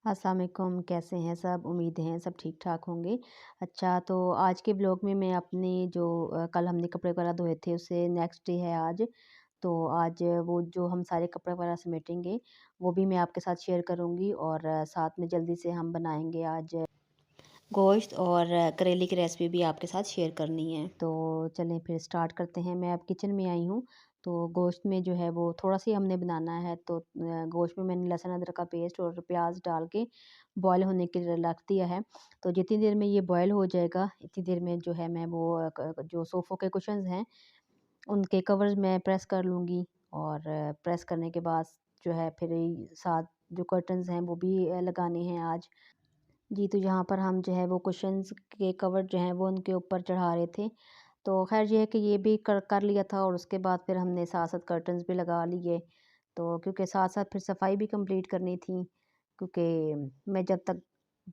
अस्सलाम वालेकुम, कैसे हैं सब? उम्मीद है सब ठीक-ठाक होंगे। अच्छा, तो आज के ब्लॉग में मैं अपने जो कल हमने कपड़े वगैरह धोए थे उससे नेक्स्ट डे है आज। तो आज वो जो हम सारे कपड़े वगैरह समेटेंगे, वो भी मैं आपके साथ शेयर करूँगी और साथ में जल्दी से हम बनाएँगे आज गोश्त और करेले की रेसिपी भी आपके साथ शेयर करनी है। तो चलें फिर स्टार्ट करते हैं। मैं अब किचन में आई हूँ, तो गोश्त में जो है वो थोड़ा-सा ही हमने बनाना है, तो गोश्त में मैंने लहसुन अदरक का पेस्ट और प्याज़ डाल के बॉयल होने के लिए रख दिया है। तो जितनी देर में ये बॉयल हो जाएगा, इतनी देर में जो है मैं वो जो सोफ़ों के कुशन्स हैं, उनके कवर्स मैं प्रेस कर लूँगी और प्रेस करने के बाद जो है फिर साथ जो कर्टन्स हैं वो भी लगाने हैं आज। जी, तो यहाँ पर हम जो है वो कुशन्स के कवर जो हैं वो उनके ऊपर चढ़ा रहे थे। तो ख़ैर ये है कि ये भी कर कर लिया था और उसके बाद फिर हमने साथ-साथ कर्टन्स भी लगा लिए। तो क्योंकि साथ-साथ फिर सफाई भी कंप्लीट करनी थी, क्योंकि मैं जब तक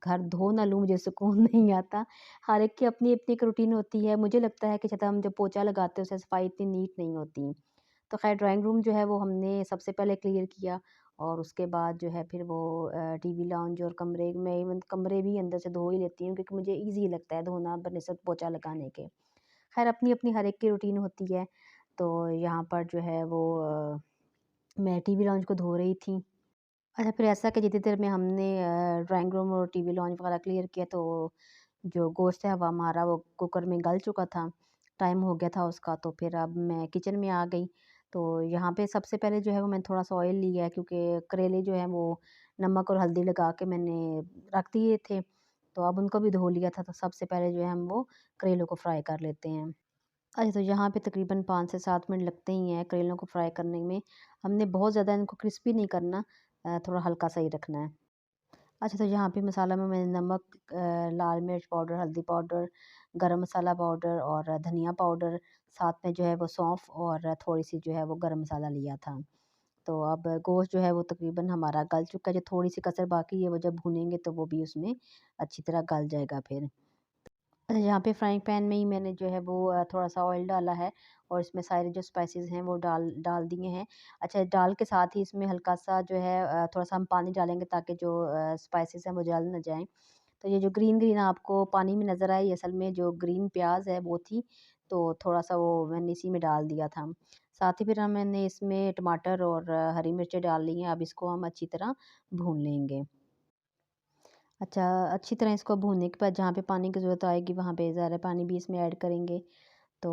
घर धो ना लूँ मुझे सुकून नहीं आता। हर एक की अपनी-अपनी एक रूटीन होती है। मुझे लगता है कि शायद हम जब पोछा लगाते हैं उससे सफाई इतनी नीट नहीं होती। तो ख़ैर ड्राइंग रूम जो है वो हमने सबसे पहले क्लियर किया और उसके बाद जो है फिर वो टीवी लाउंज और कमरे में, इवन कमरे भी अंदर से धो ही लेती हूँ क्योंकि मुझे ईज़ी लगता है धोना बनिस्बत पोछा लगाने के। ख़ैर अपनी-अपनी हर एक की रूटीन होती है। तो यहाँ पर जो है वो मैं टीवी लाउंज को धो रही थी। अच्छा, फिर ऐसा कि जितनी देर में हमने ड्राइंग रूम और टीवी लॉन्च वगैरह क्लियर किया, तो जो गोश्त है वो हमारा वो कुकर में गल चुका था, टाइम हो गया था उसका। तो फिर अब मैं किचन में आ गई। तो यहाँ पे सबसे पहले जो है वो मैंने थोड़ा-सा ऑयल लिया है, क्योंकि करेले जो हैं वो नमक और हल्दी लगा के मैंने रख दिए थे, तो अब उनको भी धो लिया था। तो सबसे पहले जो है हम वो करेलों को फ्राई कर लेते हैं। अच्छा, तो यहाँ पे तकरीबन 5 से 7 मिनट लगते ही हैं करेलों को फ्राई करने में। हमने बहुत ज़्यादा इनको क्रिस्पी नहीं करना, थोड़ा हल्का सा ही रखना है। अच्छा, तो यहाँ पे मसाला में मैंने नमक, लाल मिर्च पाउडर, हल्दी पाउडर, गरम मसाला पाउडर और धनिया पाउडर, साथ में जो है वो सौंफ और थोड़ी-सी जो है वो गरम मसाला लिया था। तो अब गोश्त जो है वो तकरीबन हमारा गल चुका है, जो थोड़ी-सी कसर बाकी है वो जब भूनेंगे तो वो भी उसमें अच्छी तरह गल जाएगा फिर। अच्छा, यहाँ पे फ्राइंग पैन में ही मैंने जो है वो थोड़ा-सा ऑयल डाला है और इसमें सारे जो स्पाइसेस हैं वो डाल डाल दिए हैं। अच्छा, डाल के साथ ही इसमें हल्का-सा जो है थोड़ा-सा हम पानी डालेंगे ताकि जो स्पाइसेस हैं वो जल ना जाएँ। तो ये जो ग्रीन-ग्रीन आपको पानी में नज़र आई, असल में जो ग्रीन प्याज़ है वो थी, तो थोड़ा-सा वो मैंने इसी में डाल दिया था। साथ ही फिर मैंने इसमें टमाटर और हरी मिर्चें डाल ली हैं, अब इसको हम अच्छी तरह भून लेंगे। अच्छा, अच्छी तरह इसको भूनने के बाद जहाँ पे पानी की ज़रूरत आएगी वहाँ पे ज़रा पानी भी इसमें ऐड करेंगे। तो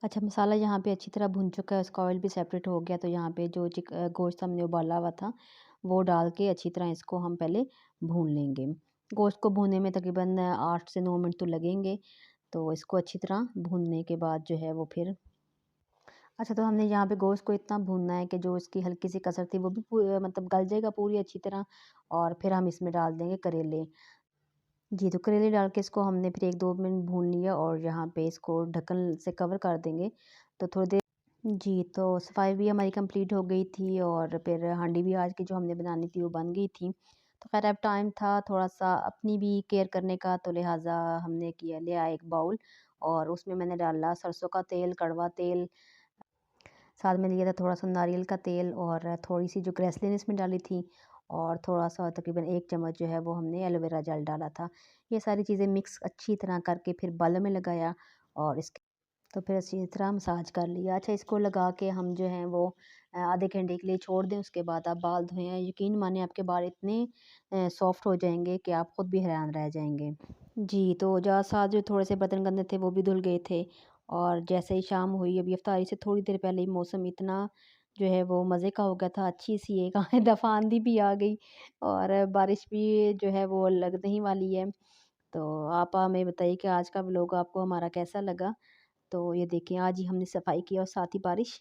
अच्छा, मसाला यहाँ पे अच्छी तरह भुन चुका है, उसका ऑयल भी सेपरेट हो गया। तो यहाँ पे जो गोश्त हमने उबाला हुआ था, वो डाल के अच्छी तरह इसको हम पहले भून लेंगे। गोश्त को भूनने में तकरीबन 8 से 9 मिनट तो लगेंगे। तो इसको अच्छी तरह भूनने के बाद जो है वो फिर अच्छा, तो हमने यहाँ पे गोश्त को इतना भूनना है कि जो इसकी हल्की-सी कसर थी वो भी मतलब गल जाएगा पूरी अच्छी तरह, और फिर हम इसमें डाल देंगे करेले। जी, तो करेले डाल के इसको हमने फिर 1-2 मिनट भून लिया और यहाँ पे इसको ढक्कन से कवर कर देंगे। तो थोड़ी देर जी, तो सफाई भी हमारी कंप्लीट हो गई थी और फिर हांडी भी आज की जो हमने बनानी थी वो बन गई थी। तो ख़ैर अब टाइम था थोड़ा-सा अपनी भी केयर करने का, तो लिहाज़ा हमने किया लिया एक बाउल और उसमें मैंने डाला सरसों का तेल, कड़वा तेल, साथ में लिया था थोड़ा-सा नारियल का तेल और थोड़ी-सी जो ग्रेसलीन इसमें डाली थी और थोड़ा-सा तकरीबन 1 चम्मच जो है वो हमने एलोवेरा जेल डाला था। ये सारी चीज़ें मिक्स अच्छी तरह करके फिर बालों में लगाया और इसके तो फिर अच्छी तरह मसाज कर लिया। अच्छा, इसको लगा के हम जो हैं वो आधे घंटे के लिए छोड़ दें, उसके बाद आप बाल धोएँ। यकीन मानिए आपके बाल इतने सॉफ्ट हो जाएँगे कि आप खुद भी हैरान रह जाएँगे। जी, तो साथ जो थोड़े से बर्तन गंदे थे वो भी धुल गए थे और जैसे ही शाम हुई, अभी इफ्तारी से थोड़ी देर पहले ही मौसम इतना जो है वो मज़े का हो गया था। अच्छी-सी एक आए दफ़ा आंधी भी आ गई और बारिश भी जो है वो लगने ही वाली है। तो आप हमें बताइए कि आज का व्लॉग आपको हमारा कैसा लगा? तो ये देखिए आज ही हमने सफाई की और साथ ही बारिश